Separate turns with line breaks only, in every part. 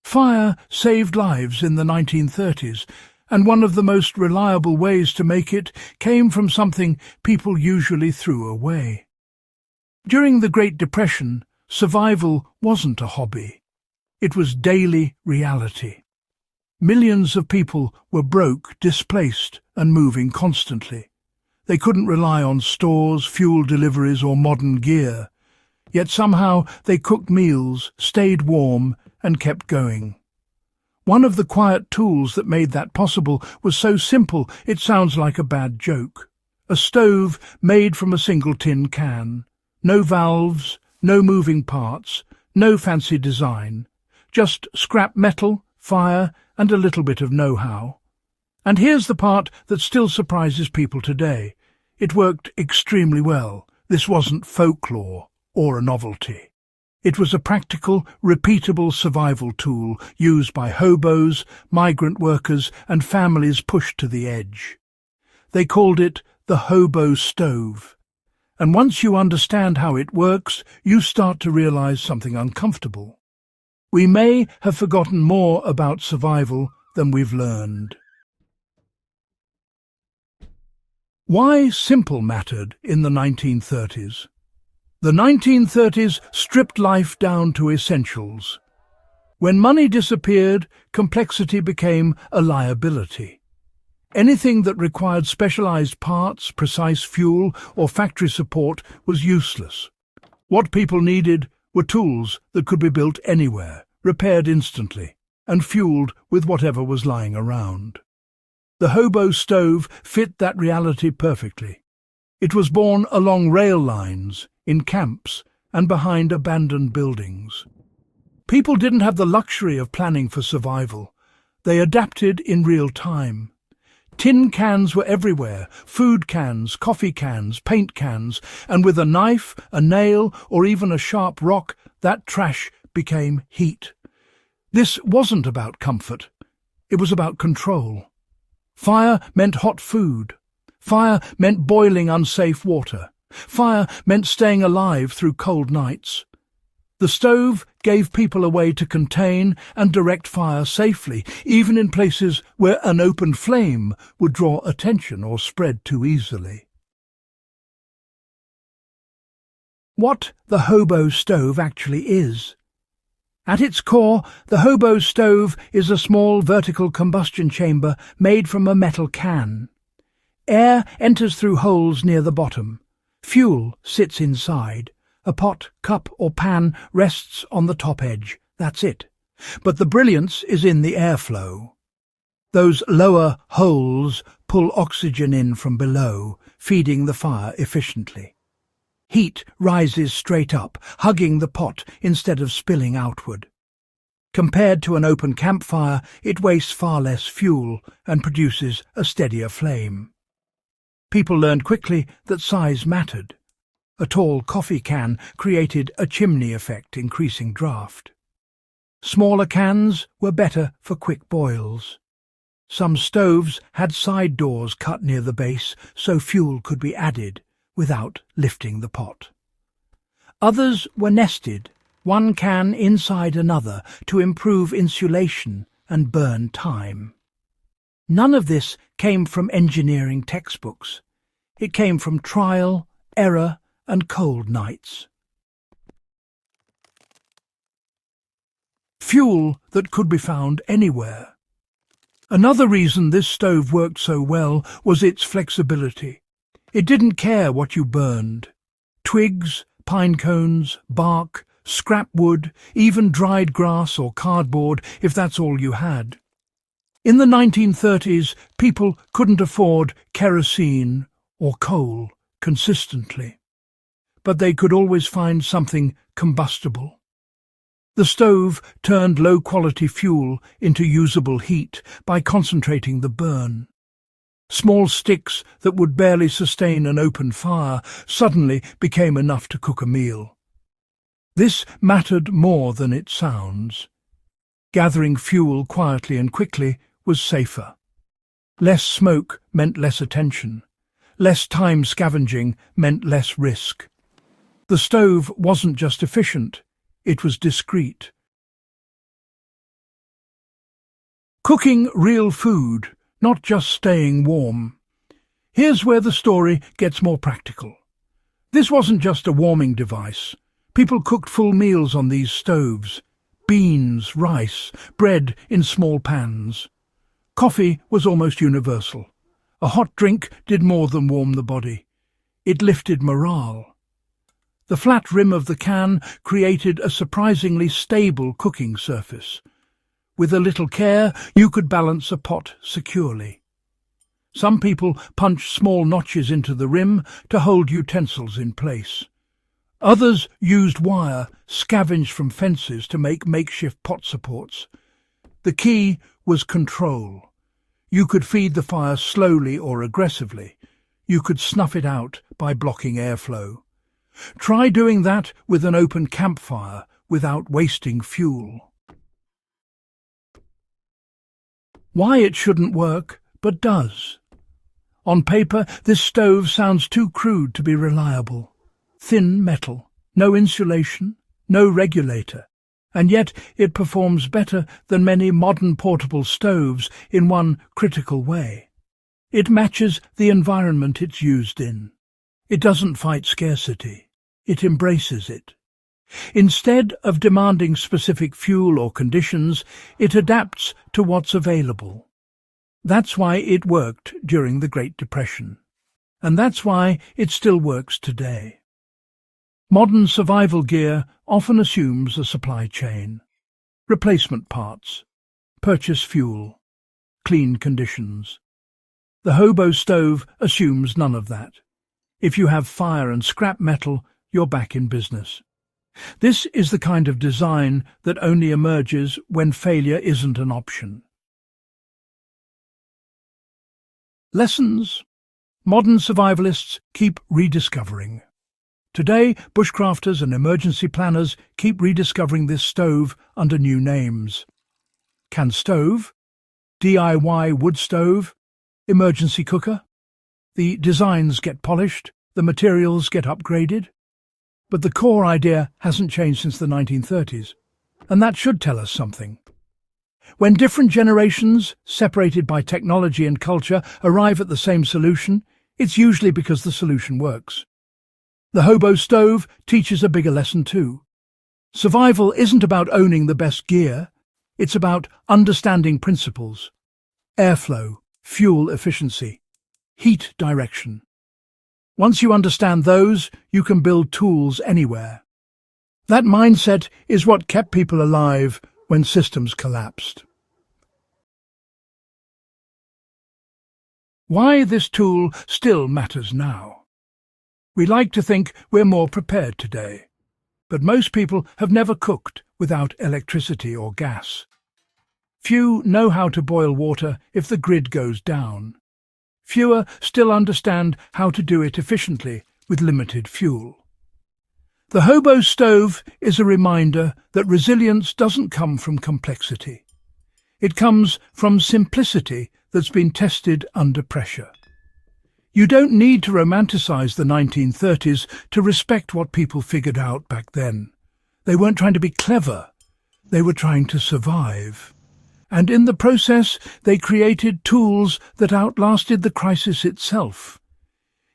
Fire saved lives in the 1930s, and one of the most reliable ways to make it came from something people usually threw away. During the Great Depression, survival wasn't a hobby. It was daily reality. Millions of people were broke, displaced, and moving constantly. They couldn't rely on stores, fuel deliveries, or modern gear. Yet somehow they cooked meals, stayed warm, and kept going. One of the quiet tools that made that possible was so simple it sounds like a bad joke. A stove made from a single tin can. No valves, no moving parts, no fancy design. Just scrap metal, fire, and a little bit of know-how. And here's the part that still surprises people today. It worked extremely well. This wasn't folklore or a novelty. It was a practical, repeatable survival tool used by hobos, migrant workers, and families pushed to the edge. They called it the hobo stove. And once you understand how it works, you start to realize something uncomfortable. We may have forgotten more about survival than we've learned. Why simple mattered in the 1930s? The 1930s stripped life down to essentials. When money disappeared, complexity became a liability. Anything that required specialized parts, precise fuel, or factory support was useless. What people needed were tools that could be built anywhere, repaired instantly, and fueled with whatever was lying around. The hobo stove fit that reality perfectly. It was born along rail lines, in camps, and behind abandoned buildings. People didn't have the luxury of planning for survival. They adapted in real time. Tin cans were everywhere, food cans, coffee cans, paint cans, and with a knife, a nail, or even a sharp rock, that trash became heat. This wasn't about comfort. It was about control. Fire meant hot food. Fire meant boiling unsafe water. Fire meant staying alive through cold nights. The stove gave people a way to contain and direct fire safely, even in places where an open flame would draw attention or spread too easily. What the hobo stove actually is. At its core, the hobo stove is a small vertical combustion chamber made from a metal can. Air enters through holes near the bottom. Fuel sits inside. A pot, cup, or pan rests on the top edge. That's it. But the brilliance is in the airflow. Those lower holes pull oxygen in from below, feeding the fire efficiently. Heat rises straight up, hugging the pot instead of spilling outward. Compared to an open campfire, it wastes far less fuel and produces a steadier flame. People learned quickly that size mattered. A tall coffee can created a chimney effect, increasing draft. Smaller cans were better for quick boils. Some stoves had side doors cut near the base so fuel could be added without lifting the pot. Others were nested, one can inside another, to improve insulation and burn time. None of this came from engineering textbooks. It came from trial, error, and cold nights. Fuel that could be found anywhere. Another reason this stove worked so well was its flexibility. It didn't care what you burned. Twigs, pine cones, bark, scrap wood, even dried grass or cardboard if that's all you had. In the 1930s, people couldn't afford kerosene or coal consistently, but they could always find something combustible. The stove turned low-quality fuel into usable heat by concentrating the burn. Small sticks that would barely sustain an open fire suddenly became enough to cook a meal. This mattered more than it sounds. Gathering fuel quietly and quickly was safer. Less smoke meant less attention. Less time scavenging meant less risk. The stove wasn't just efficient, it was discreet. Cooking real food, not just staying warm. Here's where the story gets more practical. This wasn't just a warming device. People cooked full meals on these stoves. Beans, rice, bread in small pans. Coffee was almost universal. A hot drink did more than warm the body. It lifted morale. The flat rim of the can created a surprisingly stable cooking surface. With a little care, you could balance a pot securely. Some people punched small notches into the rim to hold utensils in place. Others used wire scavenged from fences to make makeshift pot supports. The key was control. You could feed the fire slowly or aggressively. You could snuff it out by blocking airflow. Try doing that with an open campfire without wasting fuel. Why it shouldn't work, but does. On paper, this stove sounds too crude to be reliable. Thin metal, no insulation, no regulator, and yet it performs better than many modern portable stoves in one critical way. It matches the environment it's used in. It doesn't fight scarcity. It embraces it. Instead of demanding specific fuel or conditions, it adapts to what's available. That's why it worked during the Great Depression. And that's why it still works today. Modern survival gear often assumes a supply chain. Replacement parts, purchase fuel, clean conditions. The hobo stove assumes none of that. If you have fire and scrap metal, you're back in business. This is the kind of design that only emerges when failure isn't an option. Lessons. Modern survivalists keep rediscovering. Today, bushcrafters and emergency planners keep rediscovering this stove under new names. Can stove, DIY wood stove, emergency cooker. The designs get polished, the materials get upgraded. But the core idea hasn't changed since the 1930s, and that should tell us something. When different generations, separated by technology and culture, arrive at the same solution, it's usually because the solution works. The hobo stove teaches a bigger lesson too. Survival isn't about owning the best gear, it's about understanding principles. Airflow, fuel efficiency, heat direction. Once you understand those, you can build tools anywhere. That mindset is what kept people alive when systems collapsed. Why this tool still matters now. We like to think we're more prepared today, but most people have never cooked without electricity or gas. Few know how to boil water if the grid goes down. Fewer still understand how to do it efficiently with limited fuel. The hobo stove is a reminder that resilience doesn't come from complexity. It comes from simplicity that's been tested under pressure. You don't need to romanticize the 1930s to respect what people figured out back then. They weren't trying to be clever. They were trying to survive. And in the process, they created tools that outlasted the crisis itself.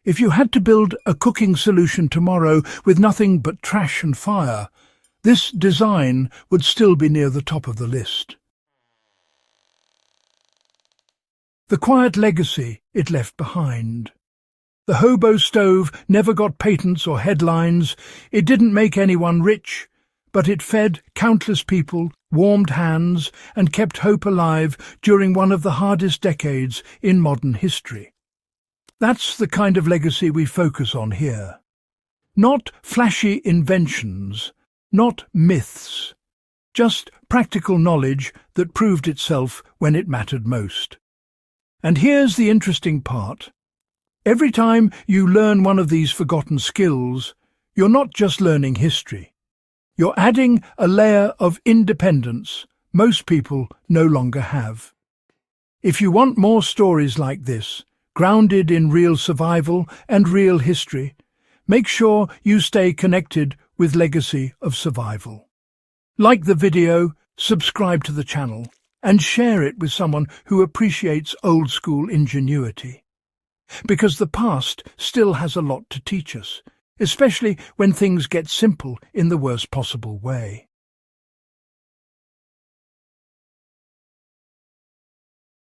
If you had to build a cooking solution tomorrow with nothing but trash and fire, this design would still be near the top of the list. The quiet legacy it left behind. The hobo stove never got patents or headlines. It didn't make anyone rich, but it fed countless people, warmed hands, and kept hope alive during one of the hardest decades in modern history. That's the kind of legacy we focus on here. Not flashy inventions, not myths, just practical knowledge that proved itself when it mattered most. And here's the interesting part. Every time you learn one of these forgotten skills, you're not just learning history. You're adding a layer of independence most people no longer have. If you want more stories like this, grounded in real survival and real history, make sure you stay connected with Legacy of Survival. Like the video, subscribe to the channel, and share it with someone who appreciates old-school ingenuity. Because the past still has a lot to teach us, especially when things get simple in the worst possible way.